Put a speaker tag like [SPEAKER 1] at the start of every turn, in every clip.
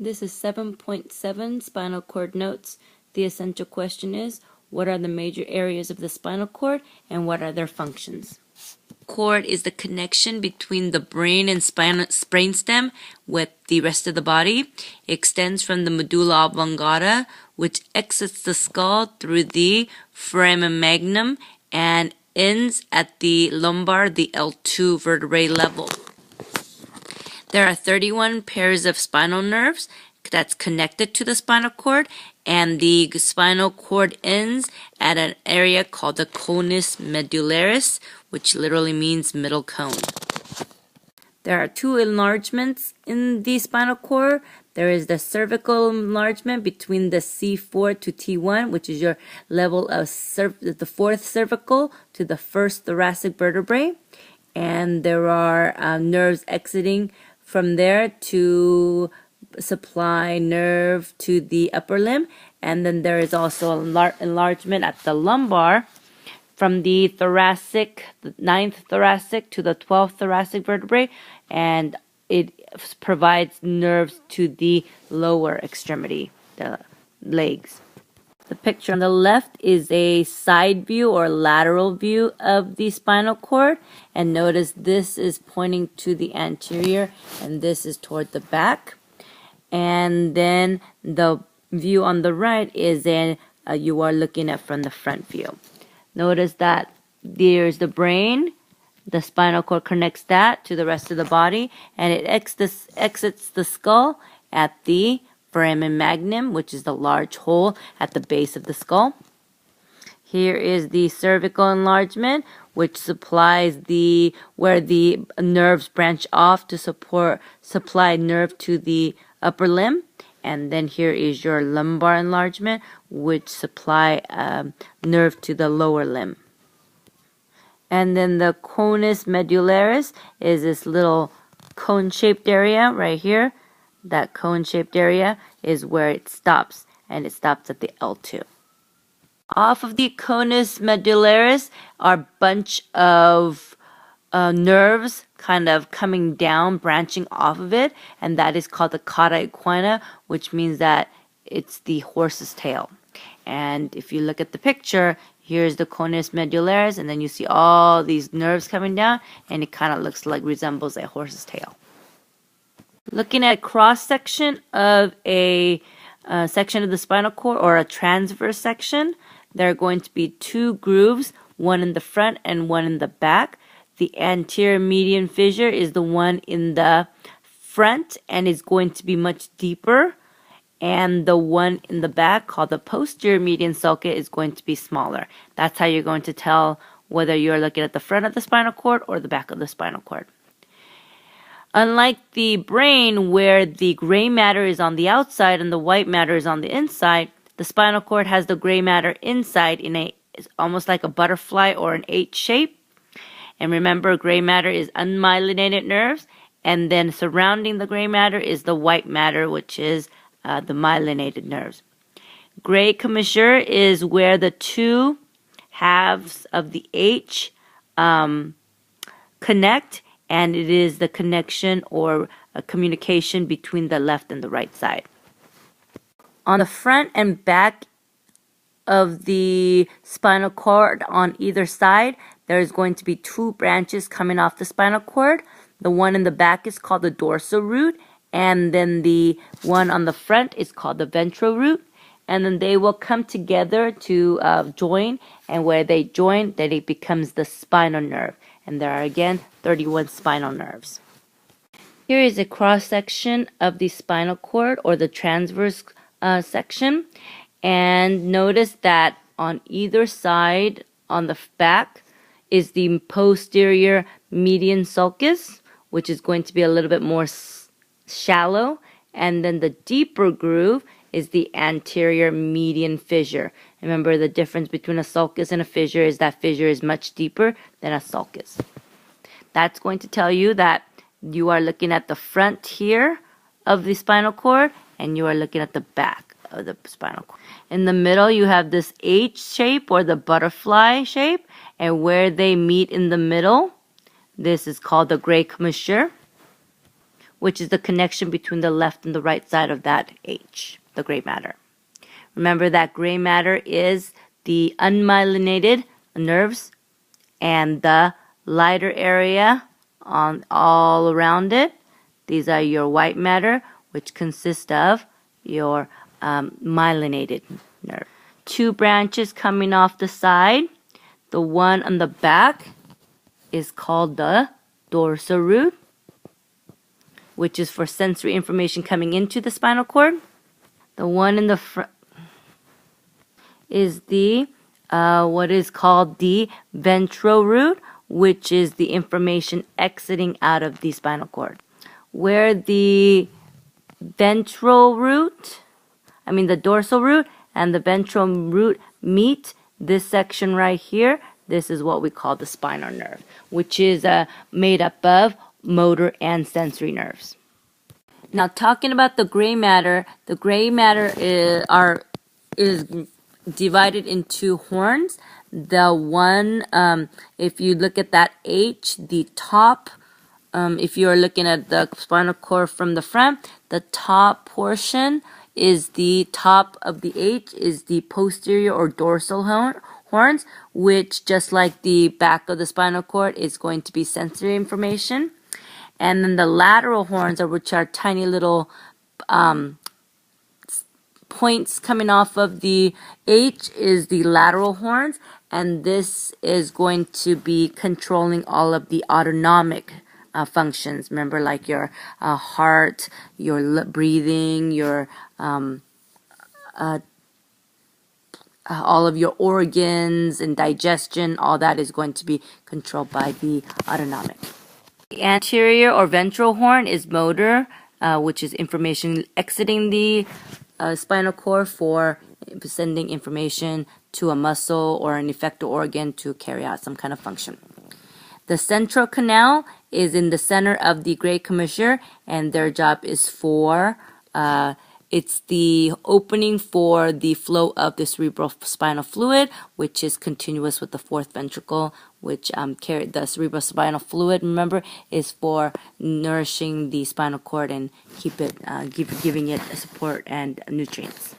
[SPEAKER 1] This is 7.7 Spinal Cord Notes. The essential question is, what are the major areas of the spinal cord and what are their functions? Cord is the connection between the brain and brainstem with the rest of the body. It extends from the medulla oblongata, which exits the skull through the foramen magnum and ends at the lumbar, the L2 vertebrae level. There are 31 pairs of spinal nerves that's connected to the spinal cord, and the spinal cord ends at an area called the conus medullaris, which literally means middle cone. There are two enlargements in the spinal cord. There is the cervical enlargement between the C4 to T1, which is your level of the fourth cervical to the first thoracic vertebrae. And there are nerves exiting from there to supply nerve to the upper limb. And then there is also enlargement at the lumbar from the thoracic, the 9th thoracic to the 12th thoracic vertebrae, and it provides nerves to the lower extremity, the legs. The picture on the left is a side view or lateral view of the spinal cord, and notice this is pointing to the anterior and this is toward the back. And then the view on the right is you are looking at from the front view. Notice that there's the brain, the spinal cord connects that to the rest of the body, and it exits the skull at the foramen magnum, which is the large hole at the base of the skull. Here is the cervical enlargement, which supplies where the nerves branch off to supply nerve to the upper limb. And then here is your lumbar enlargement, which supply nerve to the lower limb. And then the conus medullaris is this little cone-shaped area right here. That cone-shaped area is where it stops, and it stops at the L2. Off of the conus medullaris are a bunch of nerves kind of coming down, branching off of it, and that is called the cauda equina, which means that it's the horse's tail. And if you look at the picture, here's the conus medullaris, and then you see all these nerves coming down, and it kind of resembles a horse's tail. Looking at a cross-section of a section of the spinal cord, or a transverse section, there are going to be two grooves, one in the front and one in the back. The anterior median fissure is the one in the front and is going to be much deeper. And the one in the back, called the posterior median sulcus, is going to be smaller. That's how you're going to tell whether you're looking at the front of the spinal cord or the back of the spinal cord. Unlike the brain, where the gray matter is on the outside and the white matter is on the inside, the spinal cord has the gray matter inside it's almost like a butterfly or an H shape. And remember, gray matter is unmyelinated nerves, and then surrounding the gray matter is the white matter, which is the myelinated nerves. Gray commissure is where the two halves of the H connect, and it is the connection or a communication between the left and the right side. On the front and back of the spinal cord on either side, there's going to be two branches coming off the spinal cord. The one in the back is called the dorsal root, and then the one on the front is called the ventral root. And then they will come together to join, and where they join, then it becomes the spinal nerve. And there are again 31 spinal nerves. Here is a cross-section of the spinal cord, or the transverse section. And notice that on either side, on the back, is the posterior median sulcus, which is going to be a little bit more shallow. And then the deeper groove is the anterior median fissure. Remember, the difference between a sulcus and a fissure is that fissure is much deeper than a sulcus. That's going to tell you that you are looking at the front here of the spinal cord, and you are looking at the back of the spinal cord. In the middle, you have this H shape, or the butterfly shape, and where they meet in the middle, this is called the gray commissure, which is the connection between the left and the right side of that H, the gray matter. Remember that gray matter is the unmyelinated nerves, and the lighter area on all around it, these are your white matter, which consist of your myelinated nerve. Two branches coming off the side. The one on the back is called the dorsal root, which is for sensory information coming into the spinal cord. The one in the front is the what is called the ventral root, which is the information exiting out of the spinal cord. Where the dorsal root and the ventral root meet, this section right here, this is what we call the spinal nerve, which is made up of motor and sensory nerves. Now, talking about the gray matter is divided into horns. The one, if you look at that H, the top, if you're looking at the spinal cord from the front, the top portion is the top of the H, is the posterior or dorsal horns, which, just like the back of the spinal cord, is going to be sensory information. And then the lateral horns, which are tiny little points coming off of the H, is the lateral horns, and this is going to be controlling all of the autonomic functions. Remember, like your heart, your breathing, your all of your organs and digestion, all that is going to be controlled by the autonomic. The anterior or ventral horn is motor, which is information exiting the spinal cord for sending information to a muscle or an effector organ to carry out some kind of function. The central canal is in the center of the gray commissure, and their job is for it's the opening for the flow of the cerebrospinal fluid, which is continuous with the fourth ventricle, which carry the cerebrospinal fluid, remember, is for nourishing the spinal cord and keep it giving it support and nutrients.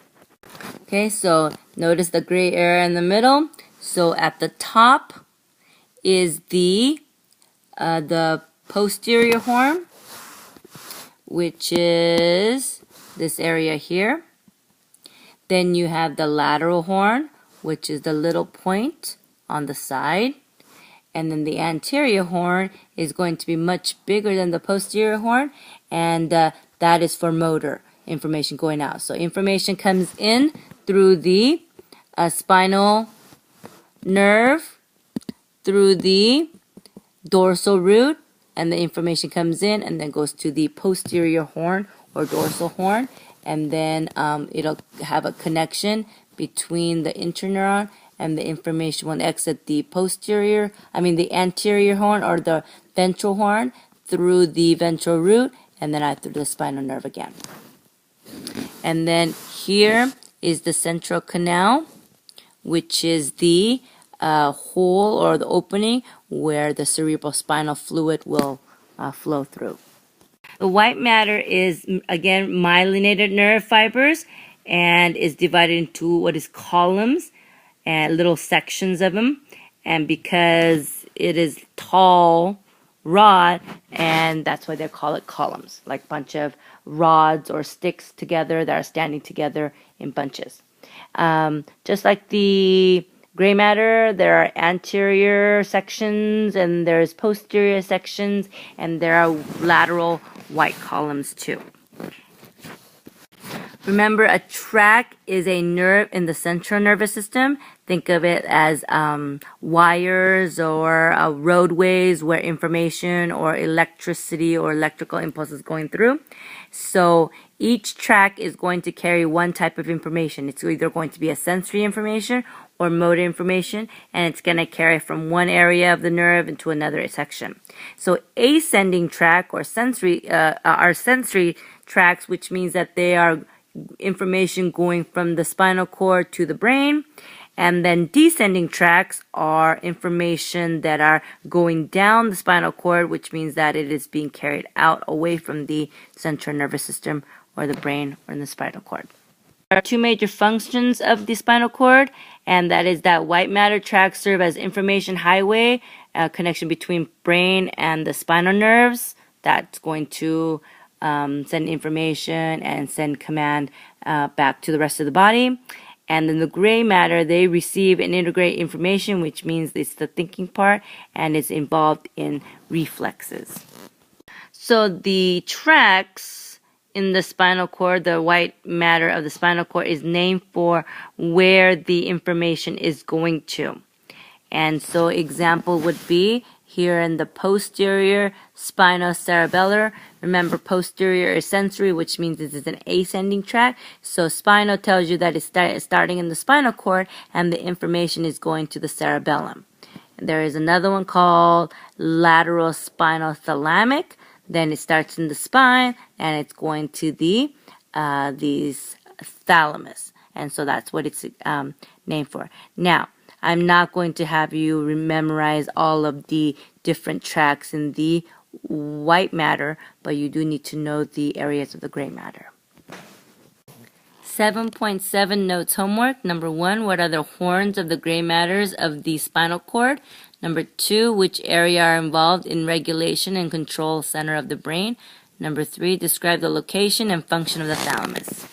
[SPEAKER 1] Okay, so notice the gray area in the middle. So at the top is the posterior horn, which is this area here. Then you have the lateral horn, which is the little point on the side. And then the anterior horn is going to be much bigger than the posterior horn, and that is for motor information going out. So information comes in through the spinal nerve, through the dorsal root, and the information comes in and then goes to the posterior horn or dorsal horn, and then it'll have a connection between the interneuron and the information will exit the anterior horn or the ventral horn through the ventral root, and then out through the spinal nerve again. And then here is the central canal, which is the hole or the opening where the cerebrospinal fluid will flow through. The white matter is, again, myelinated nerve fibers and is divided into what is columns and little sections of them. And because it is tall rod, and that's why they call it columns, like a bunch of rods or sticks together that are standing together in bunches. Just like the gray matter, there are anterior sections and there's posterior sections, and there are lateral white columns too. Remember, a tract is a nerve in the central nervous system. Think of it as wires or roadways where information or electricity or electrical impulse is going through. So each tract is going to carry one type of information. It's either going to be a sensory information or motor information, and it's going to carry from one area of the nerve into another section. So ascending tract or sensory are sensory tracts, which means that they are information going from the spinal cord to the brain, And then descending tracts are information that are going down the spinal cord, which means that it is being carried out away from the central nervous system or the brain or the spinal cord. There are two major functions of the spinal cord, and that is that white matter tracts serve as information highway, a connection between brain and the spinal nerves. That's going to send information and send command back to the rest of the body. And then the gray matter, they receive and integrate information, which means it's the thinking part and is involved in reflexes. So the tracts in the spinal cord, the white matter of the spinal cord, is named for where the information is going to. And so example would be here in the posterior spinocerebellar. Remember, posterior is sensory, which means this is an ascending tract. So spinal tells you that it's starting in the spinal cord and the information is going to the cerebellum. There is another one called lateral spinal thalamic. Then it starts in the spine and it's going to the thalamus. And so that's what it's named for. Now, I'm not going to have you memorize all of the different tracts in the white matter, but you do need to know the areas of the gray matter. 7.7 notes homework. Number 1, what are the horns of the gray matters of the spinal cord? Number 2, which area are involved in regulation and control center of the brain? Number 3, describe the location and function of the thalamus.